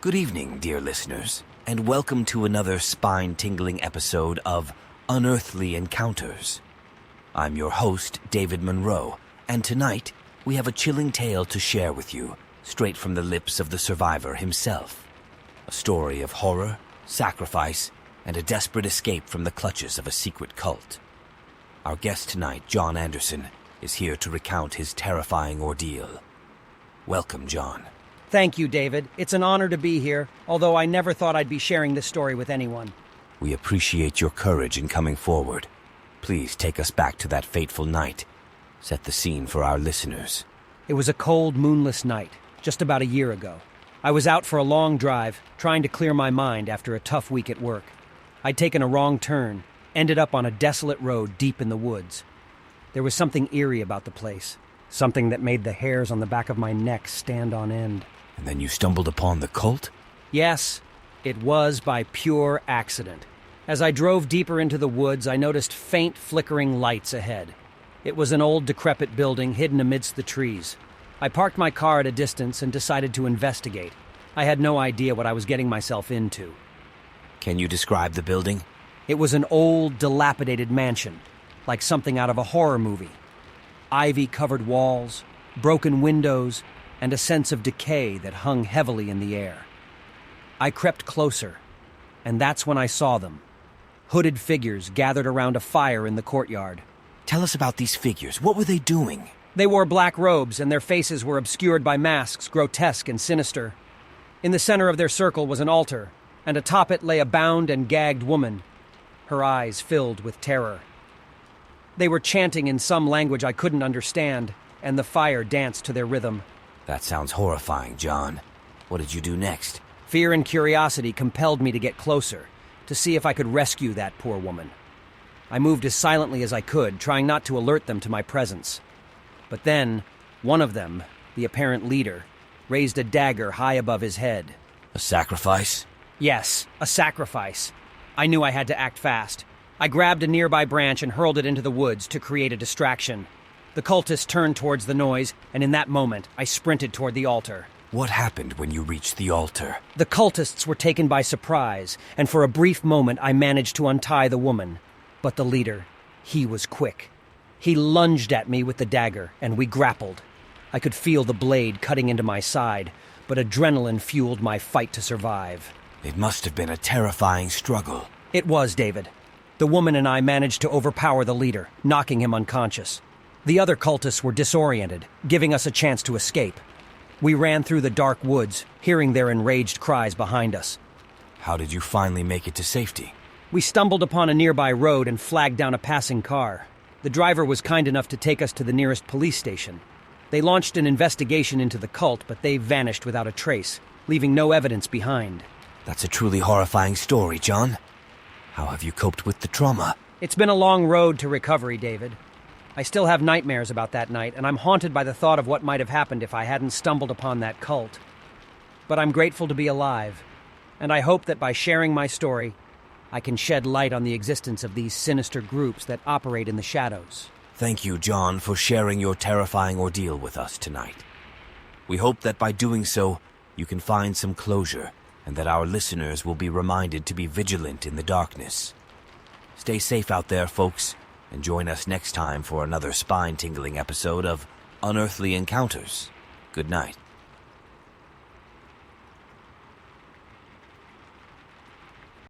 Good evening, dear listeners, and welcome to another spine-tingling episode of Unearthly Encounters. I'm your host, David Monroe, and tonight we have a chilling tale to share with you, straight from the lips of the survivor himself. A story of horror, sacrifice, and a desperate escape from the clutches of a secret cult. Our guest tonight, John Anderson, is here to recount his terrifying ordeal. Welcome, John. Thank you, David. It's an honor to be here, although I never thought I'd be sharing this story with anyone. We appreciate your courage in coming forward. Please take us back to that fateful night. Set the scene for our listeners. It was a cold, moonless night, just about a year ago. I was out for a long drive, trying to clear my mind after a tough week at work. I'd taken a wrong turn, ended up on a desolate road deep in the woods. There was something eerie about the place, something that made the hairs on the back of my neck stand on end. And then you stumbled upon the cult? Yes, it was by pure accident. As I drove deeper into the woods, I noticed faint, flickering lights ahead. It was an old, decrepit building hidden amidst the trees. I parked my car at a distance and decided to investigate. I had no idea what I was getting myself into. Can you describe the building? It was an old, dilapidated mansion, like something out of a horror movie. Ivy-covered walls, broken windows, and a sense of decay that hung heavily in the air. I crept closer, and that's when I saw them. Hooded figures gathered around a fire in the courtyard. Tell us about these figures. What were they doing? They wore black robes, and their faces were obscured by masks, grotesque and sinister. In the center of their circle was an altar, and atop it lay a bound and gagged woman, her eyes filled with terror. They were chanting in some language I couldn't understand, and the fire danced to their rhythm. That sounds horrifying, John. What did you do next? Fear and curiosity compelled me to get closer, to see if I could rescue that poor woman. I moved as silently as I could, trying not to alert them to my presence. But then, one of them, the apparent leader, raised a dagger high above his head. A sacrifice? Yes, a sacrifice. I knew I had to act fast. I grabbed a nearby branch and hurled it into the woods to create a distraction. The cultist turned towards the noise, and in that moment, I sprinted toward the altar. What happened when you reached the altar? The cultists were taken by surprise, and for a brief moment I managed to untie the woman. But the leader, he was quick. He lunged at me with the dagger, and we grappled. I could feel the blade cutting into my side, but adrenaline fueled my fight to survive. It must have been a terrifying struggle. It was, David. The woman and I managed to overpower the leader, knocking him unconscious. The other cultists were disoriented, giving us a chance to escape. We ran through the dark woods, hearing their enraged cries behind us. How did you finally make it to safety? We stumbled upon a nearby road and flagged down a passing car. The driver was kind enough to take us to the nearest police station. They launched an investigation into the cult, but they vanished without a trace, leaving no evidence behind. That's a truly horrifying story, John. How have you coped with the trauma? It's been a long road to recovery, David. I still have nightmares about that night, and I'm haunted by the thought of what might have happened if I hadn't stumbled upon that cult. But I'm grateful to be alive, and I hope that by sharing my story, I can shed light on the existence of these sinister groups that operate in the shadows. Thank you, John, for sharing your terrifying ordeal with us tonight. We hope that by doing so, you can find some closure, and that our listeners will be reminded to be vigilant in the darkness. Stay safe out there, folks, and join us next time for another spine-tingling episode of Unearthly Encounters. Good night.